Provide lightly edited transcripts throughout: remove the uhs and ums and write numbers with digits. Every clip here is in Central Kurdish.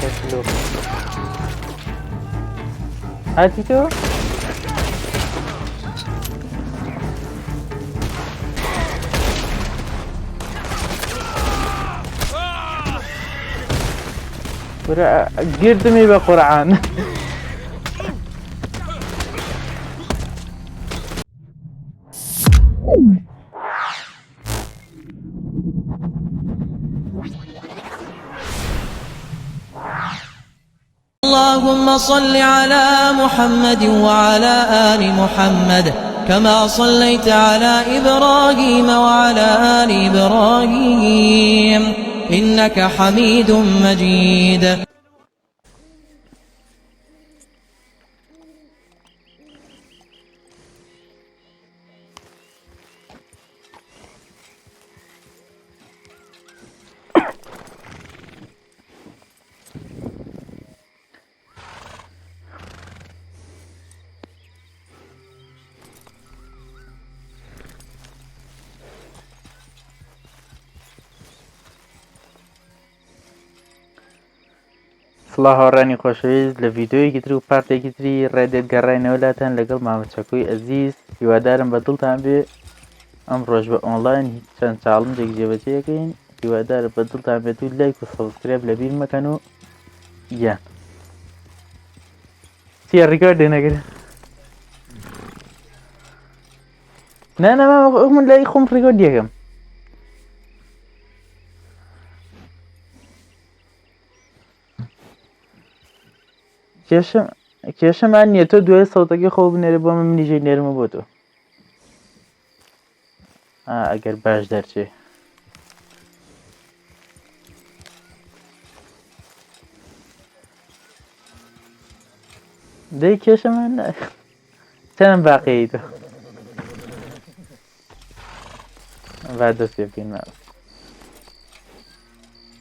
شكله هاتي تو گردمی به قرآن اللهم صل على محمد وعلى آل محمد كما صليت على إبراهيم وعلى آل إبراهيم إنك حميد مجيد. سڵاو هاوڕانی خۆشەویست لە ڤیددیۆیەکی تر و پارتێکی تری ڕێدێت گەڕاینەوەلاتەن لەگەڵ مامەچەکۆی ئەزیز هیوادارم بە دڵتان بێ ئەم ڕۆژ بە ئۆنلاین هیچ چەند چاڵنجێک جێبەجێەکەین هیوادارە بە دڵتان بێت و لایک و سەبسکرایب لەبیر مەکەن و گیان چیە ڕیکۆردێ نەگرن نانەما من لای خۆم ڕیکۆردیەکەم کێشەمان نییە تۆ دوای سەوتەکەی خۆ بنێرە بۆ من منیژەی نێرمە بۆ تۆ ئەگەر باش دەرچێ دەی کێشەمان چەند باقیی تۆ با دەست پێ بکەین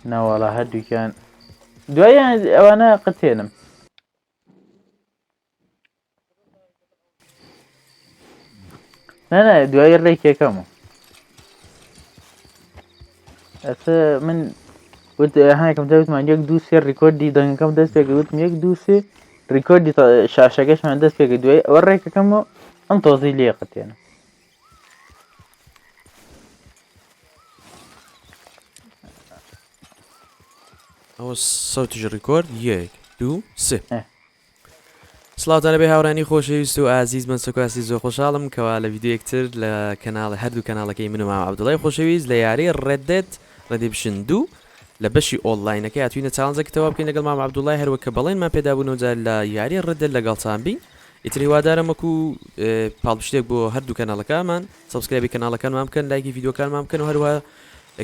ناوەڵا هەردووکیان دواییان ئەوانە قەتێنم نه دوای ڕێکێکەمە ئەسە من هەیەکەم دەوتمان یەک دوو سێ ڕیکۆردی دەنگەکەم دەست پێکەوتم یەک دوو سێ ڕیکۆردی شاشەکەشمان دەست پێکە دوای ئەوە ڕێکەکەمەوە ئەم تۆزی لێ قەتێنم ئەوە سەوتیش ڕیکۆرد یەک دوو سێ سڵاوتانە بێ هاوڕانی خۆشەویست و ئازیز من سەکواسی زۆر خۆشحاڵم کەوا لە ڤیددیۆیەکتر لە کەناڵی هەردوو کەناڵەکەی من و مام عەبدوڵای خۆشەویست لە یاری ڕێدێت ڕێدێپشن 2 لە بەشی ئۆنلاینەکە هاتووینە چالنجێکتەوە بکەین لەگەڵ مام عەبدوڵای هەروەک کە بەڵێنمان پێدابوونەوە جار لە یاری ڕێدێت لەگەڵتان بین ئیتر هیوادارم وەکو پاڵپشتێک بۆ هەردوو کەناڵەکەمان سەبسکرایبی کەناڵەکانمان بکەن لایکی ڤیددیۆکانمان بکەن و هەروە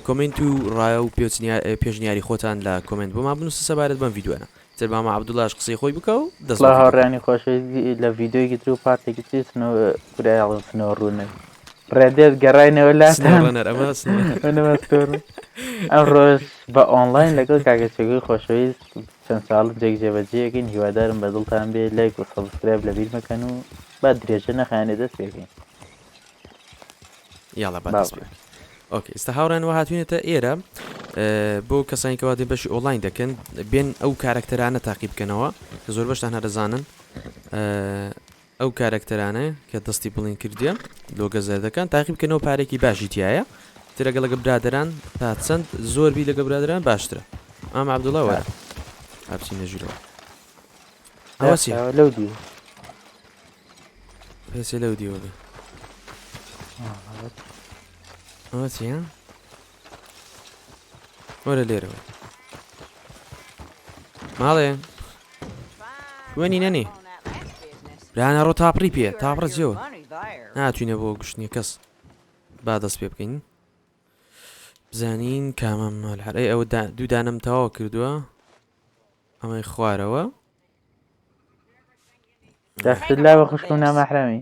کۆمنت و ڕایە و پێشنیاری خۆتان لە کۆمنت بۆمان بنووسە سەبارەت بەم ڤیددیۆانە تر مامە عەبدوڵاش قسەی خۆی بکە و دەست هاوڕانی خۆشەویستی لە ڤیددیۆیەکی تر و پارتێکی تری کورایڵسنەوە ڕوونە ڕێدێت گەڕاینەوە لاتان ئەم ڕۆژ بە ئۆنلاین لەگەڵ کاگەچێگوی خۆشەویست چەند ساڵنجێک جێبەجێەکەین هیوادارم بە دڵتان بێ لایک و سەبسکرایب لەبیر مەکەن و با درێژە نەخانێ دەست پێکەین یاڵە بەدەست پێ ئۆکێ ئێستا هاوڕانەوە هاتوینێتە ئێرە بۆ کەسانی کەوا دێ بەشی ئۆنلاین دەکەن بێن ئەو کارکتەرانە تاقی بکەنەوە کە زۆر بەشتان هەرەزانن ئەو کارکتەرانە کە دەستی بڵین کردیە لۆگە زەردەکان تاقی بکەنەوە پارێکی باشی تایە ترەگە لەگە برادران تا چەند زۆربی لەگە برادران باشترە ئەم عەبدوڵاوە هاپچینە ژوورەوە ئەوە چیە لەو دی پێسێ لەو دیوە بێ ئەوە چیە وەرە لێرەوە ماڵێ وێنی نەنێ برانە ڕۆ تاپڕی پێ تاپڕە جێوە ناتوینە بۆ گشتنی کەس با دەست پێ بکەین بزانین کامەم مەلحەرەی ئەوە دوو دانم تەواو کردووە ئەمەی خوارەوە دەستت لا بە خوشک و نامەحرەمی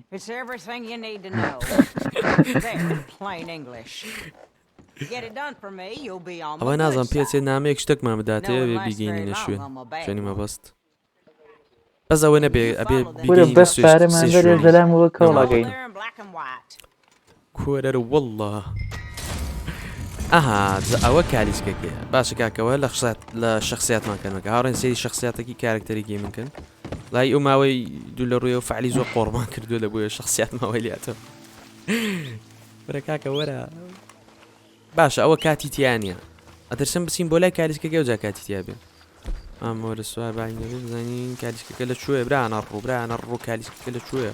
ئەوە نازانم پێچێت نامەیەک شتێکمان بداتێ بێ بیگەینە شوێن شوێنی مەبەست بەس ئەوە نەبێ ئەبێ بەس پارەمان بەرێ زەلام وە کەوڵەکەین کۆرەر وەڵڵا ئەها ئەوە کالیسکەکەیە باشە کاکەوە لە شخصیاتمان کەنەکە هاڕێن سێری شخصیاتێکی کارکتەرێکی من کرد لای ئەو ماوەی دوو لە ڕوویەوە فعلی زۆر قۆڕمان کردووە لە بۆیە شخصیات ماوەی لاتەوە وەرە کاکە وەرە باشە ئەوە کاتی تیانە ئەترسم بچین بۆ لای کالیسکەکە و جا کاتی تیا بێن ئەمەوەرە سوار باینەوێ بزانین کالیسکەکە لە کوێ برانە ڕوو کالیسکەکە لە کوێ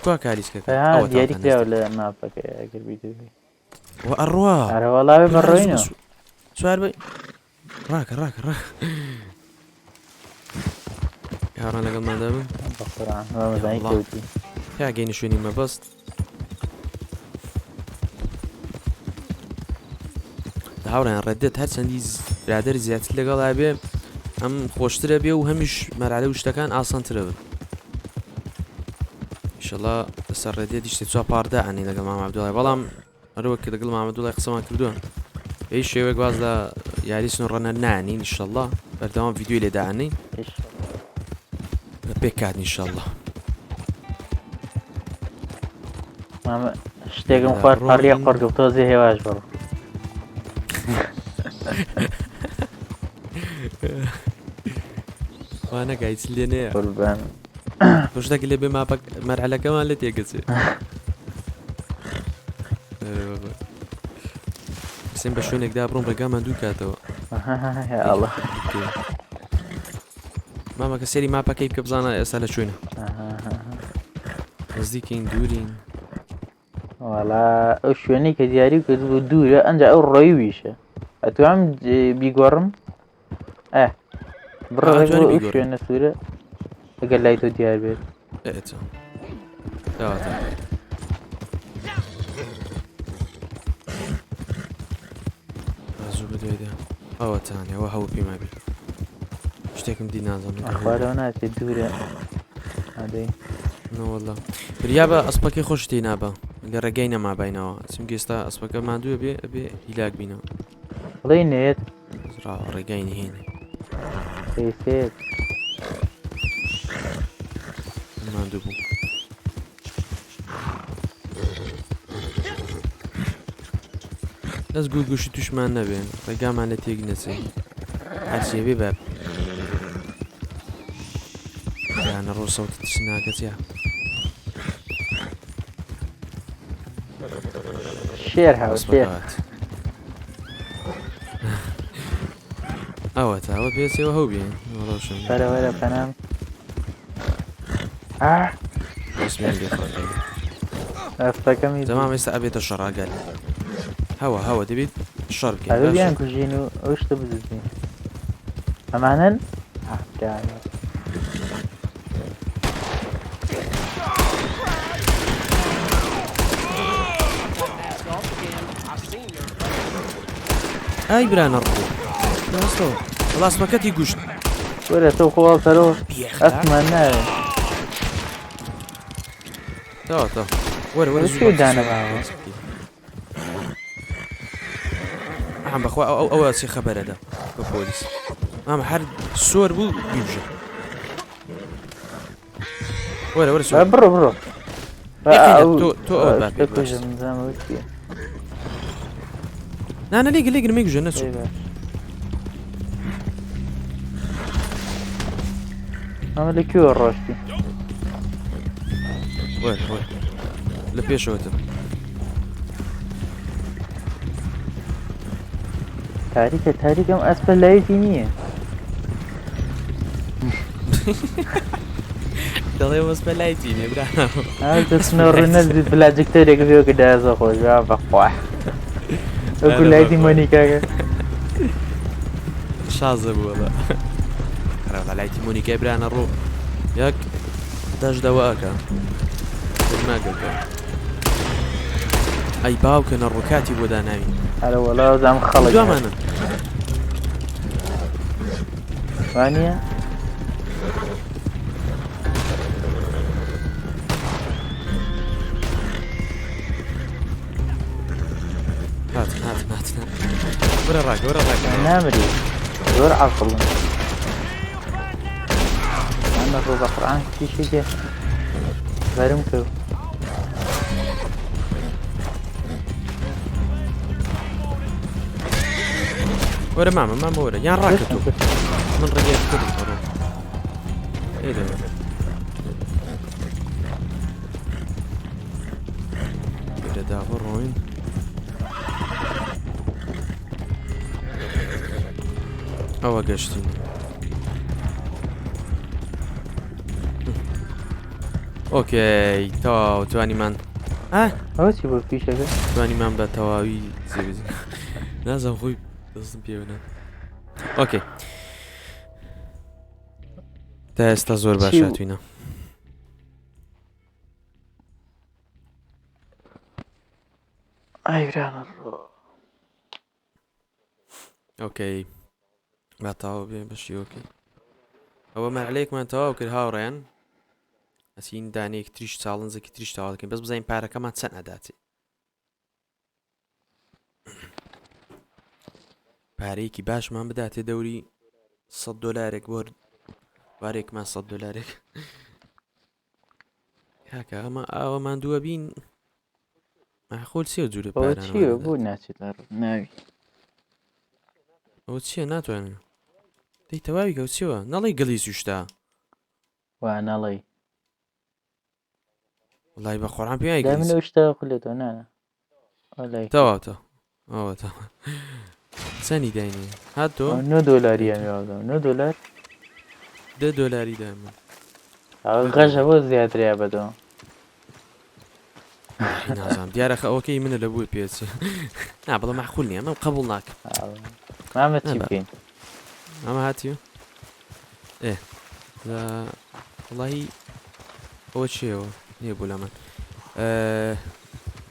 کوا کالیسکەکە دیاری کراوە لە ماپەکە ئەگەر بیدوێ ئەڕوا ئەرەوەڵاوێ بەڕۆینەوە سوار بە ڕاکە یاڕان لەگەڵماندا بن بەقوران مەزانی کەوتی تا گەینە شوێنی مەبەست هاوڕیان ڕێدێت هەر چەندی برادر زیاتر لەگەڵا بێ ئەم خۆشترە بێ و هەمیش مەرالە و شتەکان ئاسانترە بن ئینشەڵا لەسەر ڕێدێتی شتێک چوار پاردە ئەنی لەگەڵ مام عەبدوڵای بەڵام هەروەک کە لەگەڵ مام عەبدوڵای قسەمان کردووە بە هیچ شێوەیەک واز لە یاری سنوڕەنە نانین ئینشەڵا بەردەوام ڤیدیۆی لێدانین پێک کات ئینشەڵا شتێکم خوارد پەڕیە قۆرگە تۆزی هێواش بڕۆ وا نەگایت لێ نەیە قوربان شتێک لێ بێ مەرحەلەکەمان لێ تێگەچێ حسێن بە شوێنێکدا بڕۆم ڕێگامان دوو کاتەوە ئەڵە مامەکە سێری ماپەکەی بکە بزانە ئێستا لە شوێنە نزدیکین دوورین وەڵا ئەو شوێنەی کە دیاری کرد بوو دوورە ئەنجا ئەو ڕۆی ویشە ئەتوانم بیگۆڕم بڕۆ ئەو شوێنە سوورە ئەگەر لای تۆ دیار بێت زوو بەدوێدا ئەوەتانێ ئەوە هەوو پێما بێت شتێکم دی نازانم خوارەوە ناچێت دوورە ئەدەی نەوەڵا بریا بە ئەسپەکەی خۆش تێ نابە لە ڕێگەی نەمابینەوە چونکە ئێستا ئەسپەکە ماندووە بێ هیلاک بینەوە بڵێ نێت ڕێگای نهێنێ سێت ماندوو بوو دەست گوشی توشمان نەبێن ڕێگامان لە تێک نەچێ هەرچێ بێ یانە ڕۆ سەوت ترسناکەتیا شێر هاوسێت ئەوە تاوە پێچەوە هەو بێن ڕۆشن بەرەوەرە پەنام ئەستەکەمی زەمام ئێستا ئەبێتە شەڕاگەل هەوە دەبێت شەڕ بیان کوژین و ئەو شتە بزین ئەمانن ئای برانە ڕوو ڕاستەوە بەڵاسمەکەتی گوشت وەرە تۆ خۆڵتەرەوە ئەسمان ناوێت تەوە وەرە دانەباوە ئەم بەخوا ئەوە چی خەبەرەدا بە پۆلیس ئەم هەر سۆر بوو بیبژە وەرە سۆر بڕۆ تۆ نانە لێگە مەیگوژە نەچوو ئەمە لەکوێوە ڕۆشتی لە پێشەوەتم تاریکەم ئەسپە لایەتی نییە دەڵێ وەسپە لایەتی نیە برا ڕنە بلاجکتەرێک بێکە دازە خۆش بەخوا ئەکو لایەتی مۆنیکاکە شازە بووە لایەتی مۆنیکای برانە ڕوو یەک دەشدەوەکە ناگەکە ئەی باوکەنە ڕووکاتی بۆ داناوی هەرە وەڵاو زام خەڵک دوامانە وانە هاتن وەرە ڕاکە نامری زۆر عەقڵن ئەمە ڕۆ بە قورئان کیشێکێ بەرم کەوت وەرە مامە وەرە یان ڕاکە تۆ من ڕێگەیەک کردم بەڕۆ ئێدە ئێرەدا بڕۆین ئەوە گەشتین ئۆکەی تەواو توانیمان ئەوە چی بۆ پیشەکە توانیمان بە تەواوی زێبزین نازم خۆی دەستم پێوەنە ئۆکەی تا ئێستا زۆر باش هاتوینە ئایرانە ئۆکەی با تاوا بێ بەشی ئۆکەی ئەوە مەرحلەیەکمان تەواو کرد هاوڕێیان ئەسین دانەیەک تریش چاڵنجێکی تریش تەواو دەکەین بەس بزانین پارەکەمان چەند ئەداتێ پارەیەکی باشمان بداتێ دەوری $100 بۆ وارێکمان $100 کاکە ئەمە ئاوەمان دووە بین مەحخۆل چیە جوورە ئەوە چییە پارانەوە بۆ ناچێت لە ناوی ئەوە چییە ناتوانێت دەی تەواوی کەوتچیەوە نەڵی گەڵی سوشتا وا نەڵێ وڵای بە خۆڕان پێی دای منە شتا خولێتەوە نانە تەواوتە ئەوە تا چەندی داینێ هاتۆ $9 ئەمیواڵم $9 $10 دامە غەژە بۆ زیاتریا بەدەوە نازانم دیارەخە ئەوەکەی منە لە بووی پێچێ نا بڵە مەحخول نییە ئەمە قبول ناکەم مامە چی بکەین ئەمە هاتیوە ئێ وڵی ئەوە چیەوە نییە بوو لە من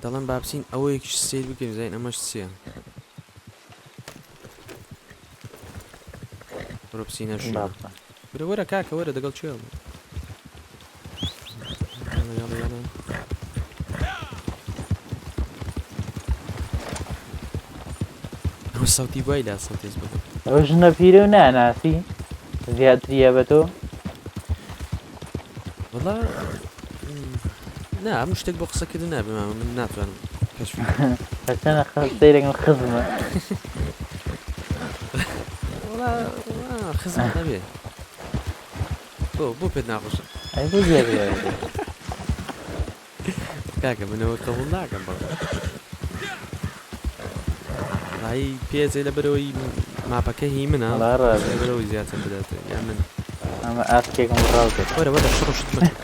دەڵم بابچین ئەوەیەکیش سیر بکەین زین ئەمەش چییە بڕۆ بچینە برە وەرە کاکە وەرە دەگەڵ چێ ئەو سەوتی وای لا سەوتێز بکەم ئەوە ژنە پیرە و ناناسی زیاتریە بە تۆ وەڵا نا هەموو شتێک بۆ قسەکردن نابێ من ناتوانم کەشفی هەچەنە سەیرێکم خزمە وەڵا خزم نەبێ بۆ پێت ناخۆشە ئەی بۆ زیاتریا کاکە منەوە قبول ناکەم بەڵ ڕای پێچێ لە بەرەوەی ماپەکە هی منە بەرەوەی زیاتر بداتێ یا من ئەمە ئاسکێکم ڕاو کرد وەرە وەرە شڕشت مەکە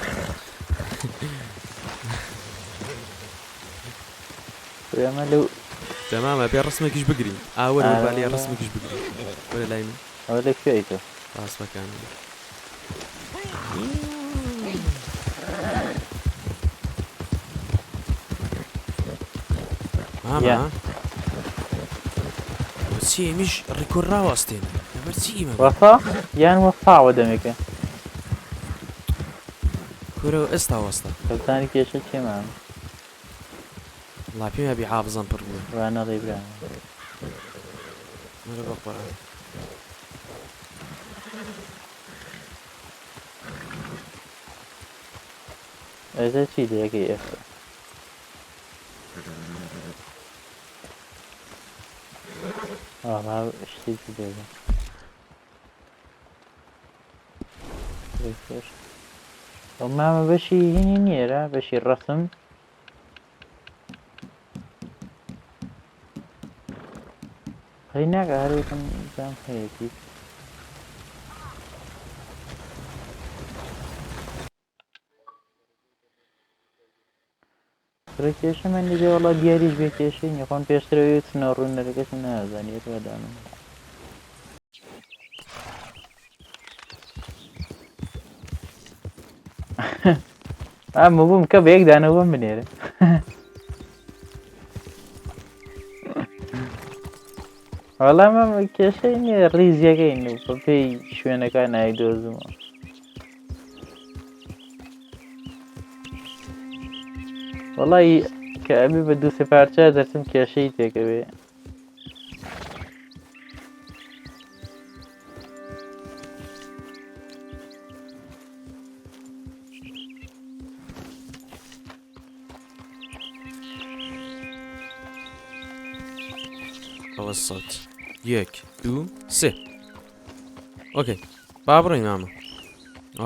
ئەمە لەو تەمامە پێ ڕسمێکیش بگرین ئاوەرە بالێ ڕسمێکیش بگرین وەرە لای من ئەوە لە کوێیتە ڕاستەکان ماما چی ئەمیش ڕیکۆرد ڕاوەستێنە لەبەر چی ئیمە وەفا یان وەفاوە دەمێکە کورەوە ئێستا وەستە کەپتانی کێشە چێمان وڵا پێم یابی حافزەم پڕ بووە وا نەڵێ برا وەرە بە قۆران ئێستا چی دەکەی ئێستا شتێکی دێگە ئەو مامە بەشی هینی نیێرە بەشی ڕەسم خەی ناکە هەرێکم زان هەیەی فرە کێشە من دیگە وەڵا دیاریش بێ کێشەی نیخۆن پێشترەوەی چنە ڕوونەرەکەش نازانێت وەدانم ئەمە بووم کە بە یەکدانەوە بنێرە وەڵام ئەمە کێشەی نییە ڕیزیەکەین و بە پێی شوێنەکان نایدۆزمەوە وەڵی کە ئەبێ بە دوو سێ پارچە دەچم کێشەی تێکەوێ ئەوە سەوت 1 2 3 ئۆکەی با بڕۆین مامە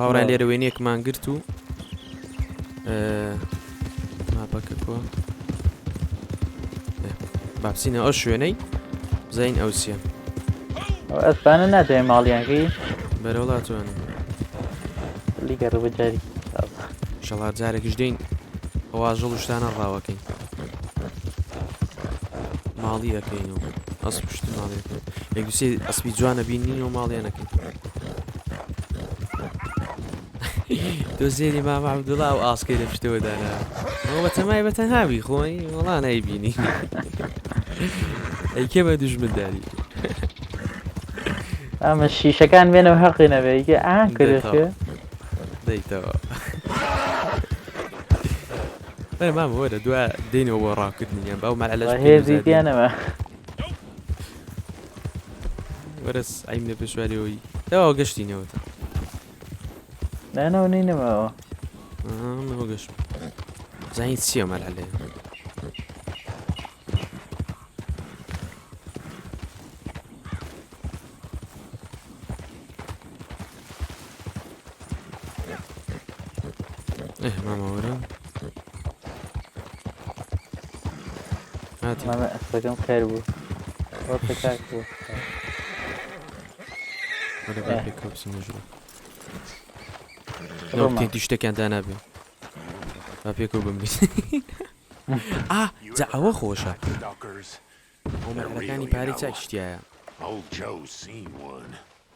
هاوڕای لێرە وێنەیەکمان گرت و ماپەکە کۆ با بچینە ئەو شوێنەی بزین ئەوسیە ئەسپانە نادەوێت ماڵیانگەی بەرەوڵاتوانە لیگەڕ بەجاری شەڵات جارێکیش دەین ئەوە ژەڵ شتانە ڕاوەکەین ماڵی ئەەکەینەوە ئەسپ پشتی ماڵیەکەین یەکدوسێ ئەسپی جوانە بینینەوە ماڵیانەکەین دۆزێری مام عەبدوڵڵا و ئاسکەی لە پشتەوەدانا ئەوە بەتەمای بەتەنهاوی خۆی وەڵا نایبینی ئەیکێ بە دوژمنداری ئەمە شیشەکان بێنەوە حەقی نەبێ ئان کردێ دەیتەوە بەرە مامە وەرە دووە دێنەوە بۆ ڕاکردنیان باو هێزی دیانەوە وەرەس ئایم لە پێشواریەوەی داوا گەشتینەوەتە نانەوە نینەوەەوە ئەوە گەشت زانی چییە مەلعلێ مامە وەرە هاتی مامە ئەسپەکەم کار بوو وەرتە کار بوو وەرە با پێکەوە بچمە ژوور تێنتی شتێکیان دانابێ با پێکەوە بمریت جا ئەوە خۆشە ئەومەرەکانی پارەی چاک شتیایە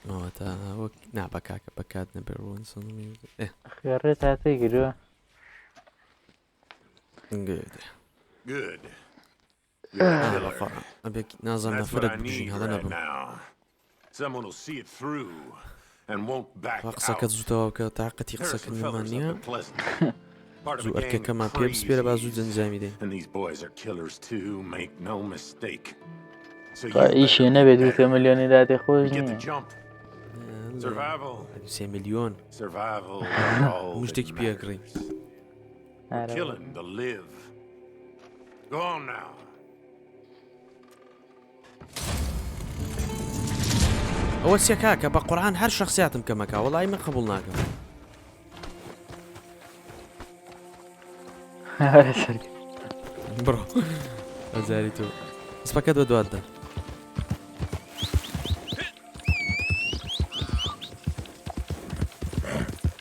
ئەوە تا وەک نابە کاکە بەکات نەبێڕوان سنمی خێڕێت هاتەی گرۆ ئەبێک نازانم نەفرەت بژین هەڵە نەبم قسەکەت زووتەوە کە تااقەتی قسەکردنمان نییە زوو ئەرکەکەمان پێ بسپێرە با زوو جەنجامی دێ ئیشێ نەبێت 2 ملیۆنی دادێ خۆش نییە 3 ملیۆن هەموو شتێکی پێکڕی ئەوە چێ کاکە بە قورعان هەر شخصیاتم کەمەکە وەڵای من قبول ناکەم بڕۆ ئەزاری تۆ سپەکەت بە دواتدا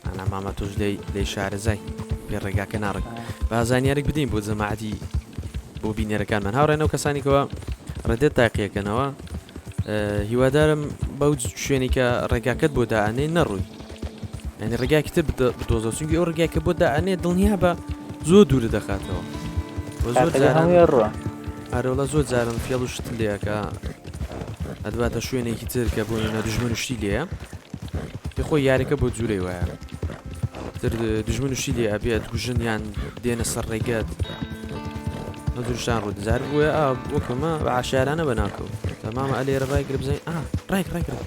ئەنا مامە تۆش دەی شارەزای پێ ڕێگاکە ناڕێک بازانیارێک بدەین بۆ جەماعەتی بۆ بینەرەکانمان هاوڕێنەوە کەسانێکەوە ڕێدێت تاقیەکەنەوە هیوادارم بەو شوێنی کە ڕێگاکەت بۆ داانێ نەڕووی ینی ڕێگاکی تر بدۆزە چونکی ئەو ڕێگاکە بۆ داانێ دڵنیا بە زۆر دوورە دەخاتەوە زۆر ڕوە هەرەوڵە زۆر جارم فێڵ و شت لێەکە ئەدواتە شوێنێکی تر کە بۆ نە دژمن وشتی لێە پێ خۆی یاریەکە بۆ جوورەی وایە تر دژمن وشتی لێ ئەبێت گوژنیان دێنە سەر ڕێگەت نەدروشتان ڕوودەزار بووە وەکەمە بە عاشارانە بەناکەوت تەمامە ئەلێرە ڕایگرە بزین ڕایکرا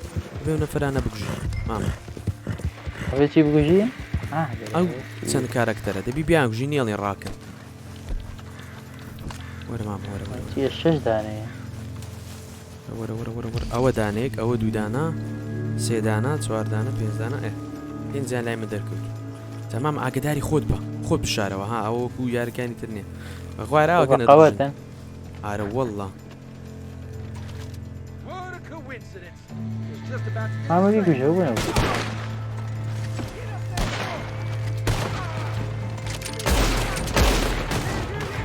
بێ نەفرانە بگوژی مامە ئەوێ چی بگوژی؟ ئەو چەند کارەکتەرە دەبی بیان گوژی نێڵی ڕاکەن وەرە مامە وەرە 6 دانەیە وەرە ئەوە دانێک ئەوە 2 دانە 3 دانە 4 دانە 5 دانە پێنجیان لای من دەرکەوت تەمام ئاگداری خۆت بە خۆت بشارەوە ها ئەوە وەکو یارەکانی تر نییە بەخوایراوەکەن ئارە وەڵڵا مامەگەی گوژە بوونە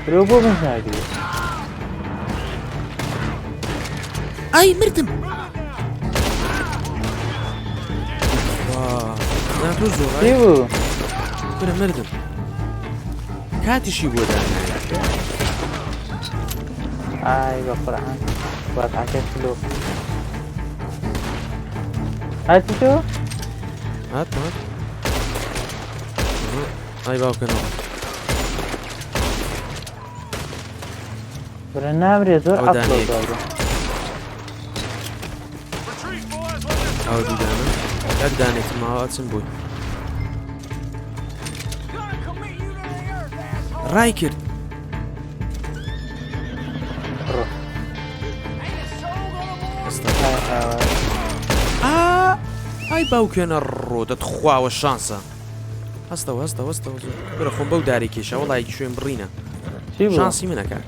برۆ بۆ من ناگرێت ئای مردم تۆ زۆر بوو برە مردم کاتیشی بۆ دانایە ئای بە قورعان واتعکەت لۆ هاتی تۆ؟ هات ئای باوکەنەوە برە نامرێ زۆر ئەو 2 دانە یەک دانێکی ماوە چم بووی ڕای کرد ئێستا ئای باوکێنە ڕۆ دەتخواوە شانسە هەستەوە بەرە خۆم بەو داری کێشە وەڵایەکی شوێن بڕینە شانسی منەکە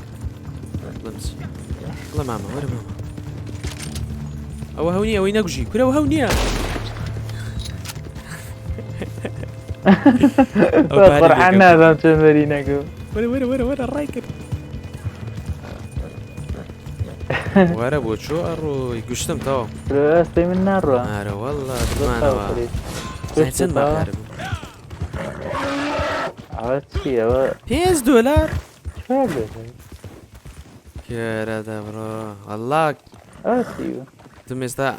بڵێ مامە وەرە مامە ئەوە هەو نییە ئەوەی نەگوژی کورەوە هەو نییە قورعان نازانم چۆن بەری نەگو وەرە ڕای کرد وەرە بۆ چۆ ئەڕۆی گوشتم تەوە ئەستی من ناڕوە ئارە وەڵا دمانەوە چەند بەکارە بوو ئەوە چی ئەوە $5 چۆن بێت کێرە دەبڕۆ وەڵا ئەوە چی بوو دم ئێستا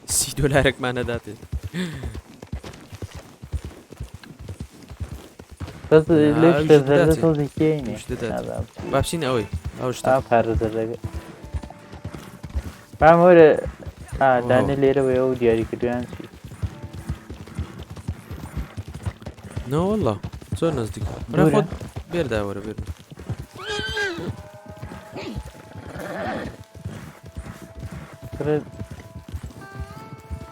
$30ێکمان نەداتێ بەس لێ شتە زەردە تۆزی کێینێ با بچین ئەوەی ئەو شتا پارێزە دەگە بام وەرە دانە لێرەوەی ئەو دیاری کردویان چی نەوەڵا زۆر نزدیک خۆت بێردا وەرە بێر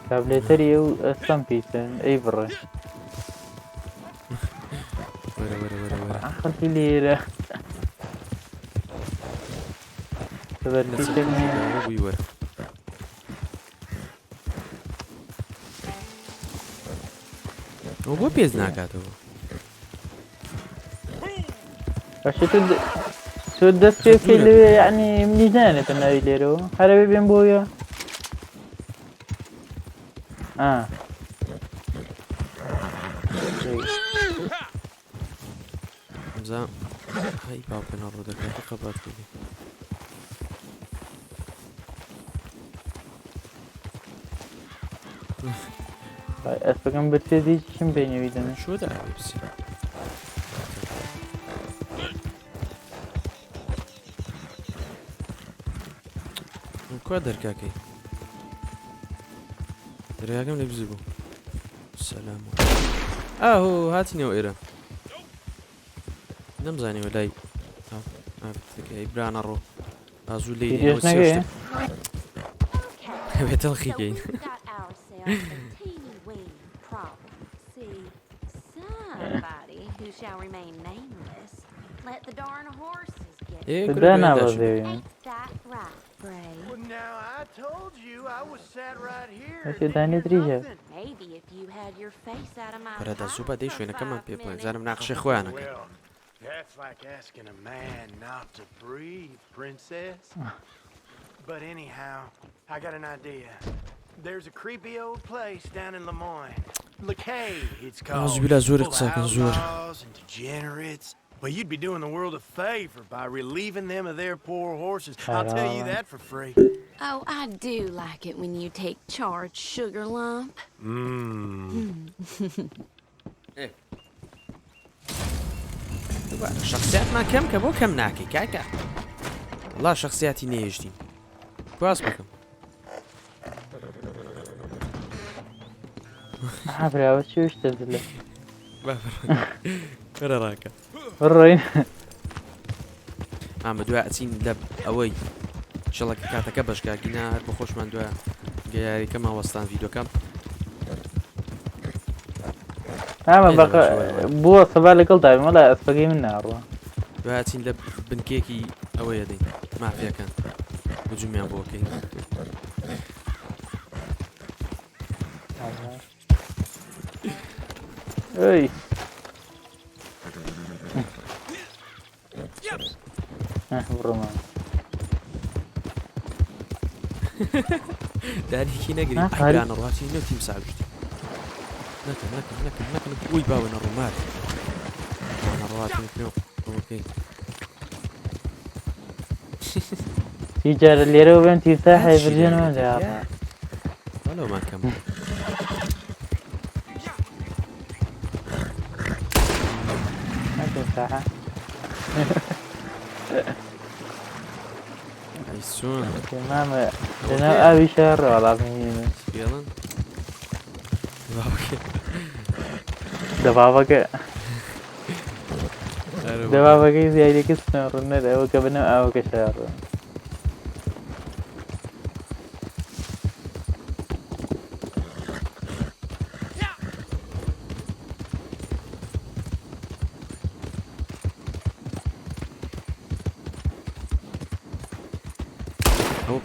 تابلێتەری ئەو ئەستەم پیسن ئەی بڕێ خەڵکی لێرە بووی وەرە ئەو بۆ پێز ناکاتەوە باشە تۆ دەست پێ بکەی لەوێ یعنی منیش نایەنێتە ناوی لێرەوە هەرەوێ بێن بۆیە ئەمزا هەی باوکەنە ڕوو دەکاتە قەبات کردی ئەسپەکەم برسێ دیچم بینەوەی دەنە شۆ داوێ بچی کوا دەرکاکەی دەرگاکەم لێ بزی بوو سەلام ئاهۆ هاتینەوە ئێرە نەمزانیوە لای ئەی برانە ڕۆ ئازوو لێ هەوێتەڵخی گەین دا نابەزێوێن دانی دریژە بەرەدا زوو بە دەی شوێنەکەمان پێ بڵێن زانم ناقشەی خۆیانەکە That's like asking a man not to breathe, princess. But anyhow, I got an idea. There's a creepy old place down in Lemoyne. LeCay, it's called. Full of outlaws and degenerates. But you'd be doing the world a favor by relieving them of their poor horses. I'll tell you that for free. Oh, I do like it when you take charge, Sugar Lump. شخصیاتمان کەم کە بۆ کەم ناکەی کاکە وڵا شخصیاتی نێژدین باس بکەم براوە چی شتە لە بەرە ڕاکە ڕۆین ئامە دوای ئەچین لە ئەوەی شەڵەکە کاتەکە بەشگاگینا هەر بە خۆشمان دوایە گەیاریکەمان وەستان ڤیدۆکەم ئامە بووە سەبا لەگەڵ داوی مەڵا ئەسپەکەی من ناڕوە دوای چین لە بنکێکی ئەوەیە دەین مافیەکان بجومیان بۆکەین ئەی بڕۆمان دانێکی نەگری ئەیرانە ڕاتی نە تیم ساوشتی نەکەن وی باوەنە ڕوومات ڕاتی پێوەکەی هیچ جارە لێرەوە بێن تیرسا حیڤرجێنەوە لێ هەلۆمان کەم ئەیسۆن مامە لەناو ئاوی شار ڕاڵامینە پێڵن دەبابەکە دەبابەکەی زیادێکی ڕوونەرە ئەوە کە بنەو ئاوەکە شارڕە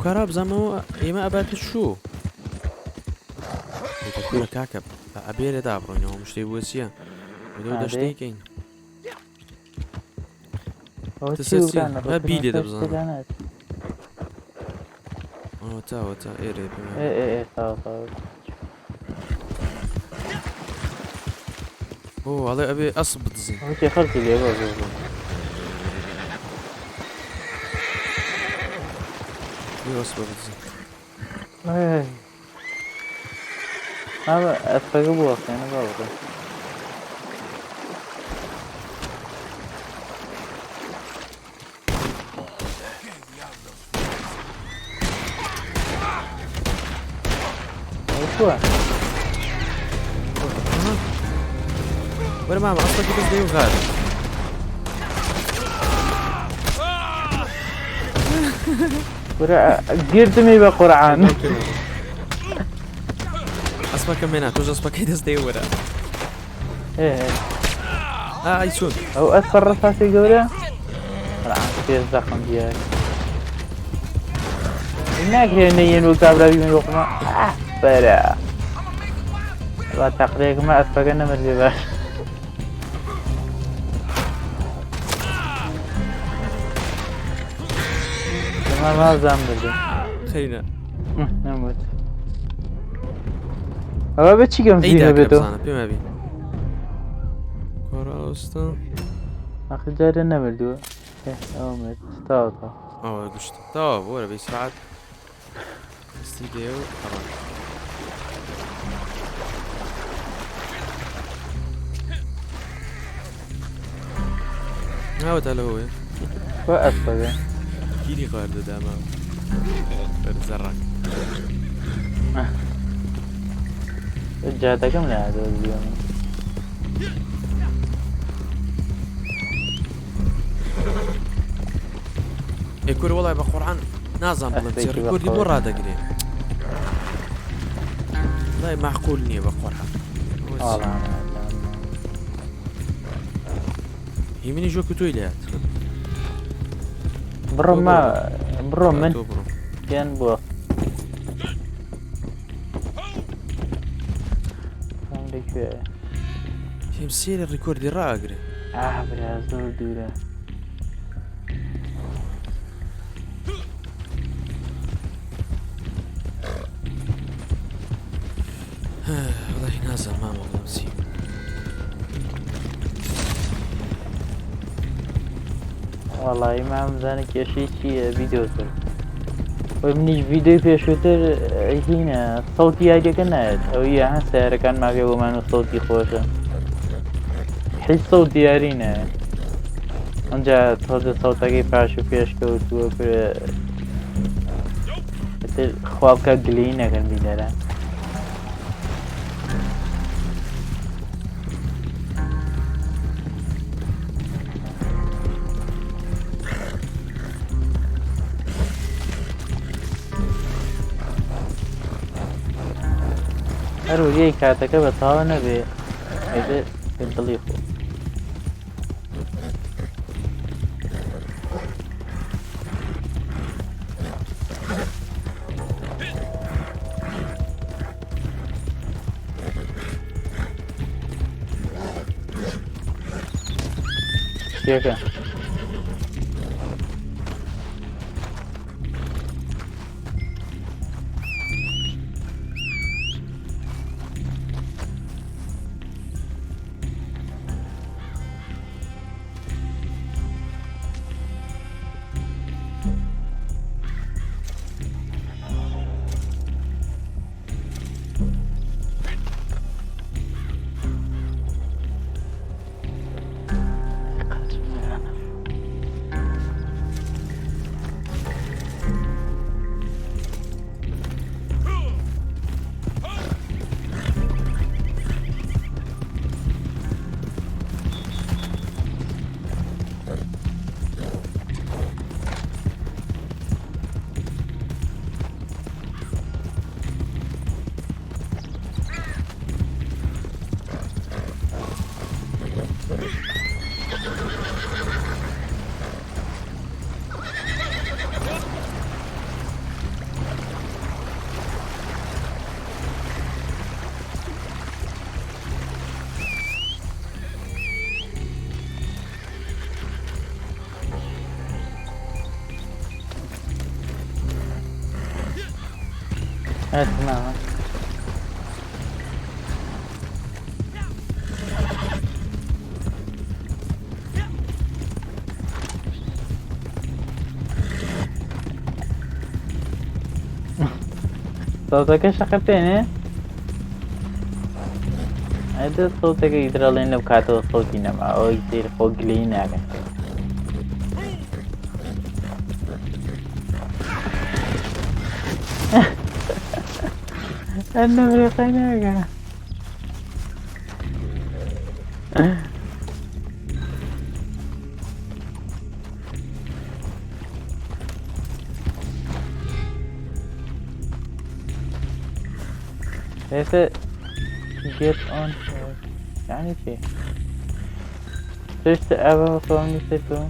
کارا بزانمەوە ئێمە ئەبات شوو کاکە ئەبێرە دابڕۆینەوە شتێ بووە چییە دە دەشتێکین بیلێ دەبزانم تاوە تا ئێرە ئەڵێ ئەبێ ئەسب بدزین خەڵکی لێ ئەسب بدزین ئەسپەکە بووە خێنە باوەڕێ وەرە مامە ئەسپەکە دەست دەی و غار گرتمی بە قورعان ئەسپەکە مێنا تۆش ئەسپەکەی دەست دەی وەرە ئای چۆن ئەو ئەسپە ڕەساسی گەورە پێش زەخم دیار ناکرێنە یەن و کابراوی من وەقمە بەرە با تەقرێکمە ئەسپەکە نەمرد بێ باش مازام بردم خەینە نەموت ئەوە بە چی گەم زیرە بێتەوە پێمە بین کۆڕاوستە ئاخر جارە نەمردووە ئەوە مرد تاوە تاوە ئەوە گشت تاوە وەرە بەی سرعات ستی دێ و هەڵان ناوەتە لەوەیە وە ئەسپەکە گیری قار دەدامە بەرزەڕک جاتەکەم نادەوە بیۆمە ئێکوەر وەڵای بە قورعان نازان بڵم چێ ڕیکۆردی بۆ ڕادەگرێ وڵای مەعقول نییە بە قورعان هیمنی ژۆ کتۆی لات بڕۆ من گیان بووە لەکوێ پێم سێرە ڕیکۆردی ڕاگرێ برا زۆر دوورە وڵی نازان مامە بڵم چی وەڵی مامزانە کێشەی چییە ڤیدیۆ کرد وەی منیش ڤیدیۆی پێشووتر هینە سەوتی یاگەکە نایێت ئەویە هەن سیارەکان ماگە بۆمان و سەوتی خۆشە هیچ سەوت دیاری نایێت ئەنجا تۆزە سەوتەکەی پاش و پێشکەوتووە خوا بکە گلەی نەکەن بیدەرە هەروەگەی کاتەکە بە تاوە نەبێ ئەیدە دڵی خۆ شتێکە هاتنا صوتك شقتين هذا صوتك يدرى لنا بكاتو صوتنا مع او يصير فوق لينا أنا بريقيناك هذا get on يعني شيء تشت أبا فهمني سيتو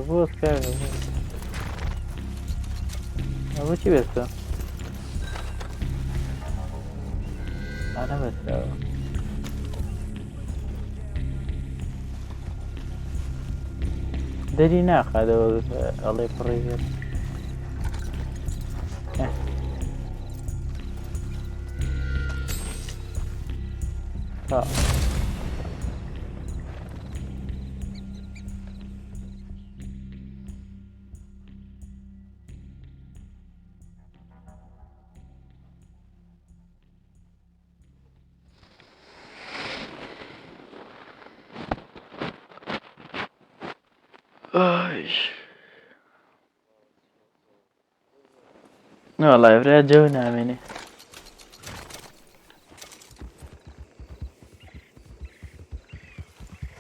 أبوس كذا أبو شي بس أنا بس داري ناخذ الله يفرجك والله يفرق جونا مني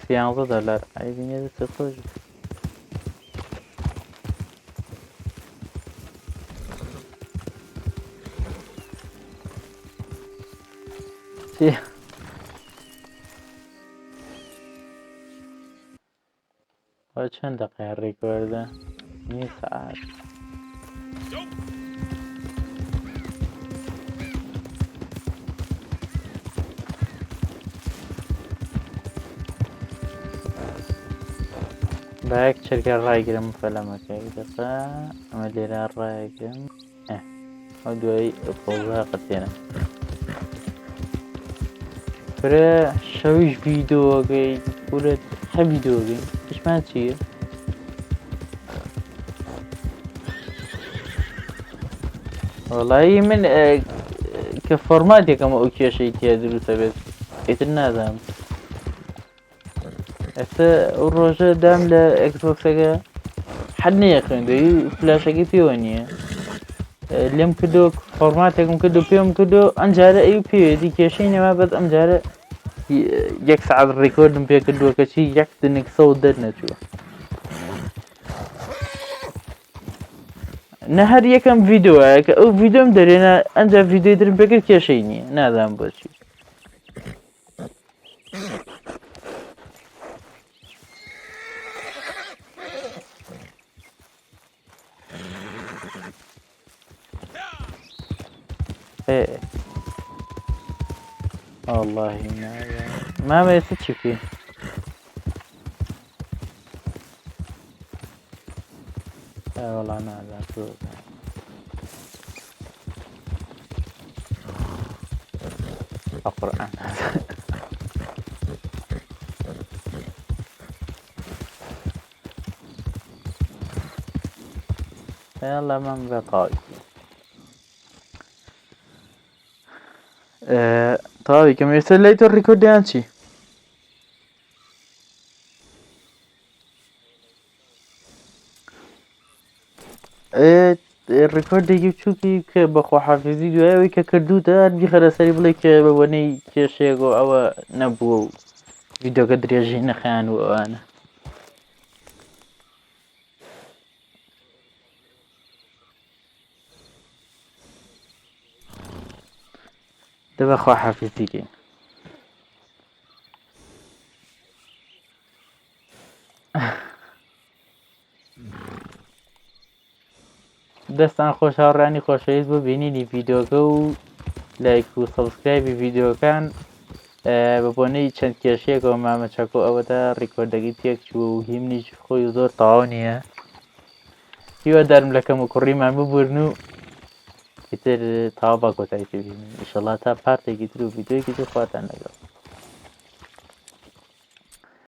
$15 عايزين يد التخرج چند دقیقه ریکورده؟ نیم ساعت باك شركة رايقرم فلما كيدقا عملي رايقرم ودوي فوقها قتينا فرا شويش فيديو كي ولد فيديو كي ايش ما تصير والله من كفورمات كما اوكي شيء تدرس بس اتنازم هسه الروجة دام لاكس بوكس حد يقين دي فلاشة فيونية اللي كدو فورماتك كدو بيوم كدو انجارة ايو بيو دي كيشيني ما بس انجارة يك ساعة الريكورد بيو كدو كشي يك دنك صوت درنا شو نهار يكم فيديو او فيديو مدرينا انجا فيديو درن بيكر كيشيني نادام بوشي ايه والله ما يصدش فيه لا والله انا لا اسوق القرآن يلا من بقاي طيب كم يسليتو الريكورد انتي الريكورد يوتيوب كي بخو حافظي دوي كردو دار بيخرا سري بليك بوني كيشيغو او نبو فيديو قدر يجينا خان وانا دابا خو حافظي كاين دەستان خۆش هاوڕانی خۆشەویست ببینینی ڤیدیۆکە و لایک و سەبسکرایبی ڤیدیۆکان بە بۆنەی چەند کێشەیەکەوە مامە چاکۆ ئەوەدا ڕیکۆردەکەی تێک چووە و هیمنیش خۆی زۆر تاوا نییە هیوادارم لە کەم و کوڕیمان ببورن و ئیتر تاوا با کۆتایی پێبینین ئینشەڵا تا پارتێکی تر و ڤیدیۆیەکی تر خواتان لەگەڵ